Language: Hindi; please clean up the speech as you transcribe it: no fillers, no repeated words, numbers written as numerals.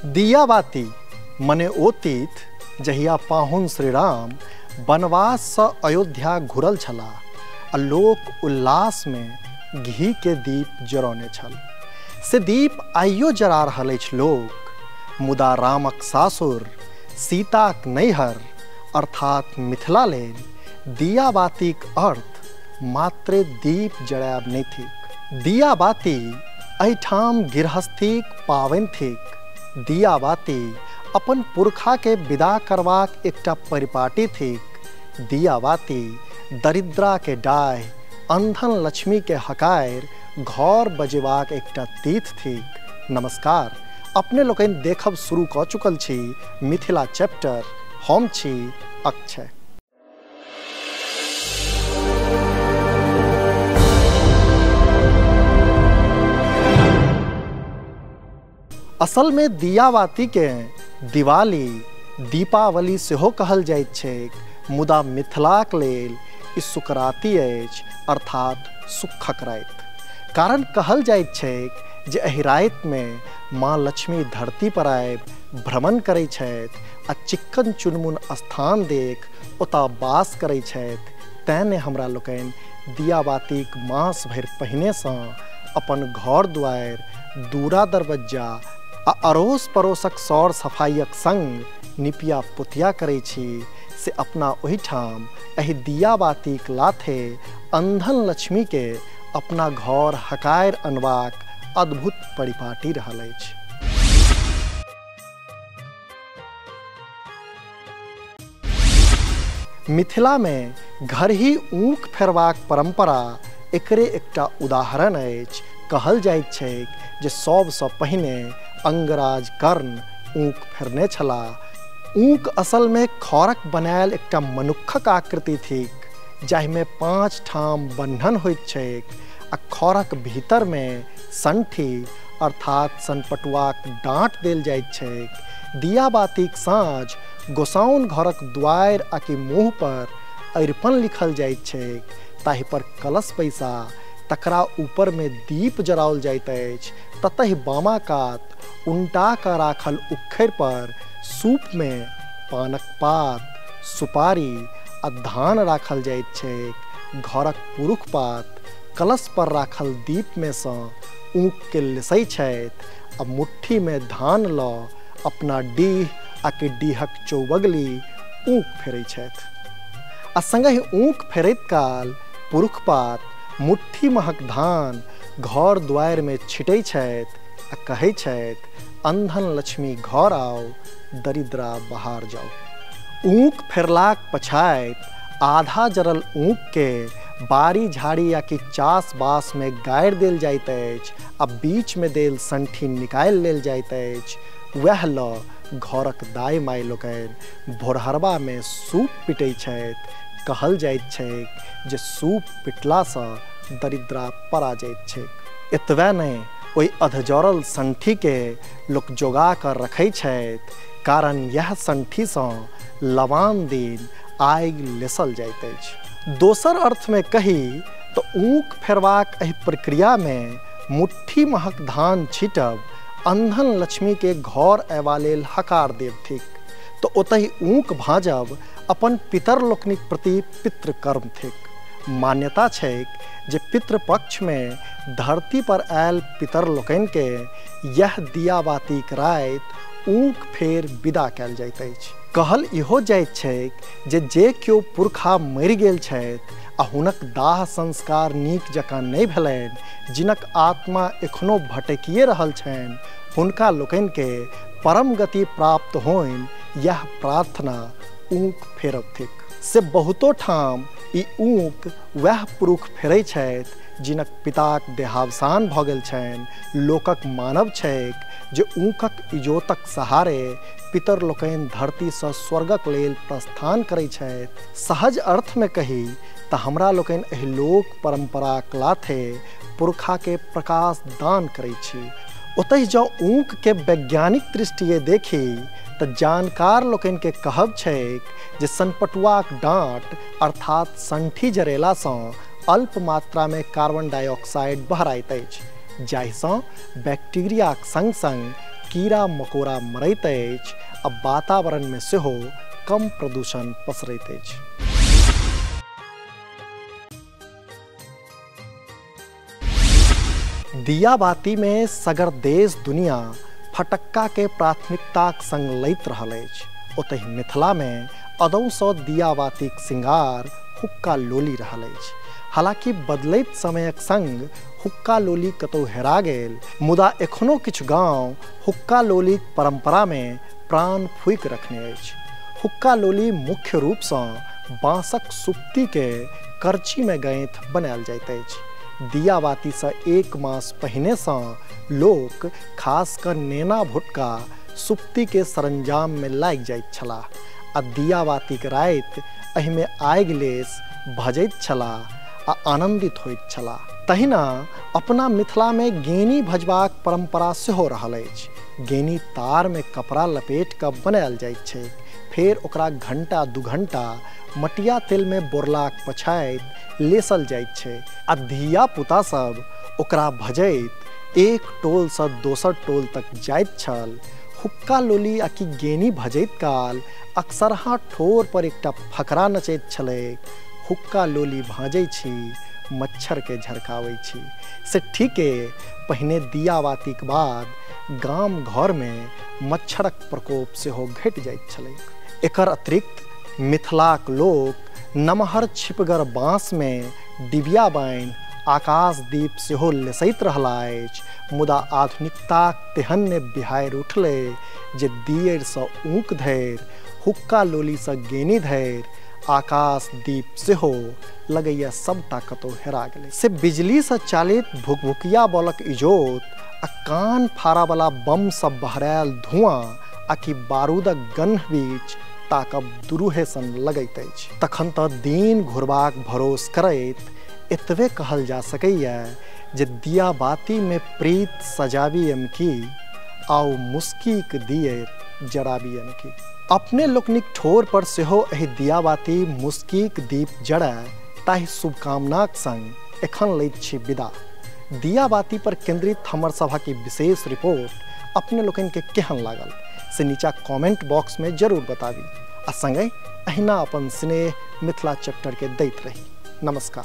दिया बाती मने ओ तीर्थ जहिया पाहुन श्री राम वनवास सँ अयोध्या घुरल छलाह आ लोक उल्लास में घी के दीप जरौने छल। से दीप आइयो जरा रहल अछि लोक, मुदा रामक सासुर सीताक नैहर अर्थात मिथिला लेल दिया बातीक अर्थ मात्रे दीप जरायब नहि थिक। दिया बाती एहिठाम गृहस्थीक पावनि थिक। दिया बाती अपन पुरखा के विदा करबाक एकटा परिपाटी थिक। दिया बाती दरिद्रा के डाह, अंधन लक्ष्मी के हकायर घर बजेबाक एकटा तीर्थ थिक। नमस्कार, अपने लोकनि देखब शुरू कऽ चुकल छी मिथिला चैप्टर। हम छी अक्षय। असल में दियाबाती के दिवाली दीपावली सेहो कहल जाइत छैक, मुदा मिथिलाक लेल ई सुकराती अछि अर्थात सुखक राति। कारण कहल जाइत छैक जे एहि राति में माँ लक्ष्मी धरती पर आबि भ्रमण करै छथि आ चिक्कन चुनमुन स्थान देख ओतऽ वास करै छथि। तेँ हमरा लोकनि दियाबातीक मास भरि पहिनेसँ अपन घर दुआरि, दूरा दरवज्जा आ अड़ोस पड़ोसक सौर सफाइक संग निपिया पुतिया करै छी से अपना ओहिठाम एहि दियाबातीक लाथे अंधन लक्ष्मी के अपना घर हकायर अनबाक अद्भुत परिपाटी रहल अछि। मिथिला में घर ही ऊँख फेरबाक परंपरा एकरे एकटा उदाहरण अछि। कहल जाइत छैक जे सबसँ पहिने अंगराज कर्ण ऊँख फेरने छलाह। ऊँख असल में खौरक बनायल एकटा मनुक्खक आकृति थिक, जाहिमे 5 ठाम बन्धन होइत छैक आ खौरक भीतर में संठी अर्थात सनपटुआक डाँट देल जाइत छैक। दियाबातीक साँझ गोसाउन घरक दुआरि आकि मुँह पर अरिपन लिखल जाइत छैक, ताहि पर कलश बैसा तकरा ऊपर में दीप जराओल जाइत अछि। ततहि बामा कात उनटा कऽ राखल उखड़ि पर सूप में पानक पात, सुपारी आ धान राखल जाइत छैक। घरक पुरुष पात कलश पर राखल दीप में सँ ऊँख के लिसै छथि आ मुट्ठी में धान लऽ अपना डीह आकि डीहक चौबगली ऊँख फेरै छथि। आ संगहि ऊँख फेरैत काल पुरुष पात मुट्ठी महक धान घर दुआरि में छिटै छथि आ कहै छथि, अंधन लक्ष्मी घर आओ, दरिद्रा बाहर जाओ। ऊँख फेरलाक पछाति आधा जरल ऊँख के बाड़ी झाड़ी या कि चास बास में गाड़ि देल जाइत अछि आ बीच में देल संठी निकालि लेल जाइत अछि। वएह लऽ घरक दाइ माइ लोकनि भोरहरबा में सूप पिटै छथि। कहल जाइत छैक जे सूप पिटलासँ दरिद्रा परा जाइत छैक। एतबे नहि, ओहि अधजरल संठी के लोक जोगा कऽ रखै छथि, कारण यह संठी सँ लवान दिन आगि लेसल जाइत अछि। दोसर अर्थ में कही तऽ ऊँख फेरबाक एहि प्रक्रिया में मुट्ठी महक धान छीटब अंधन लक्ष्मी के घर अयबा लेल हकार देब थिक, तऽ ओतहि ऊँख भाजब अपन पितर लोकनिक प्रति पितृकर्म थिक। मान्यता छैक जे पितृपक्ष में धरती पर आयल पितर लोकनि के यह दियाबातीक राति ऊँख फेर विदा कयल जाइत अछि। कहल इहो जाइत छैक जे केओ पुरखा मरि गेल छथि आ हुनक दाह संस्कार नीक जकाँ नहि भेलनि, जिनक आत्मा एखनो भटकिए रहल छनि, हुनका लोकनि के परम गति प्राप्त होनि, यह प्रार्थना ऊँख फेरब थिक। से बहुतो ठाम ई ऊँख वएह पुरुष फेरै छथि जिनक पिताक देहावसान भऽ गेल छनि। लोकक मानब छैक जे ऊँखक इजोतक सहारे पितर लोकनि धरती सँ स्वर्गक लेल प्रस्थान करै छथि। सहज अर्थ में कही तऽ हमरा लोकनि एहि लोक परंपराक लाथे पुरखा के प्रकाश दान करै छी। ओतहि जँ ऊँख के वैज्ञानिक दृष्टिए देखी तऽ जानकार लोकनि के कहब छैक जे सनपटुआक डाँट अर्थात संठी जरेला सँ अल्प मात्रा में कार्बन डाइऑक्साइड बहराइत अछि, जाहिसँ बैक्टीरियाक संग संग कीड़ा मकोड़ा मरैत अछि आ वातावरण में सेहो कम प्रदूषण पसरैत अछि। दिया बाती में सगर देश दुनिया फटक्का के प्राथमिकताक संग लैत रहल अछि, ओतहि मिथिला में अदौ सँ दिया बातीक श्रृंगार हुक्का लोली रहल अछि। हालांकि बदलैत समयक संग हुक्का लोली कतौ हेरा गेल, मुदा एखनो किछु गांव हुक्का लोलीक परंपरा में प्राण फूंकि रखने अछि। हुक्का लोली मुख्य रूप सँ बाँसक सुप्ती के करची में गैंथ बनायल जाइत अछि। दिया बाती सँ 1 मास पहिने सँ लोक खासकर नेना भुटका सुप्ती के सरंजाम में लागि जाइत छलाह आ दिया बातीक राति एहि में आगि लेस भजैत छलाह आ आनंदित होइत छलाह। तहिना अपना मिथिला में गेनी भजबाक परंपरा सेहो रहल अछि। गेनी तार में कपड़ा लपेट कऽ बनायल जाइत छै, फेर ओकरा घंटा 2 घंटा मटिया तेल में बोरलाक पछाति लेसल जाइत छै आ धिया पुता सब ओकरा भजैत एक टोल सँ दोसर टोल तक जाइत छल। हुक्का लोली आकि गेनी भजैत काल अक्सरहा ठोर पर एकटा फकरा नचैत छलैक, हुक्का लोली भाजै छी, मच्छर के झरकावै छी। से ठीके पहिने दिया बातीक बाद गाम घर में मच्छरक प्रकोप सेहो घटि जाइत छलैक। एकर अतिरिक्त मिथिलाक लोक नमहर छिपगर बाँस में डिबिया बान्हि आकाश दीप सेहो लेसैत रहला अछि, मुदा आधुनिकताक तेहन ने बिहारि उठलै जे दियर सँ ऊक धरि, हुक्का लोली सँ गेनी धरि, आकाश दीप सेहो लगैया सबटा कतौ हेरा गेलै। से बिजली सँ चालित भुकभुकिया बॉलक इजोत आ कान फाड़ावला बम सँ बहरायल धुआं आकि बारूदक गन्ध बीच ताकब दुरूहे सन लगैत अछि। तखन तऽ दिन घुरबाक भरोस करैत एतबे कहल जा सकैया जे दिया बाती में प्रीत सजाबियम की, आउ मुस्कीक दियर जराबियम की। अपने लोकनिक ठोर पर सेहो एहि दिया बाती मुस्कीक दीप जड़ै, ताहि शुभकामनाक संग एखन लैत छी विदा। दिया बाती पर केंद्रित हमर सभा की विशेष रिपोर्ट अपने लोकनि के केहन लागल से नीचा कमेंट बॉक्स में जरूर बताबी आ संगे अहिना अपन स्नेह मिथिला चैप्टर के दैत रही। नमस्कार।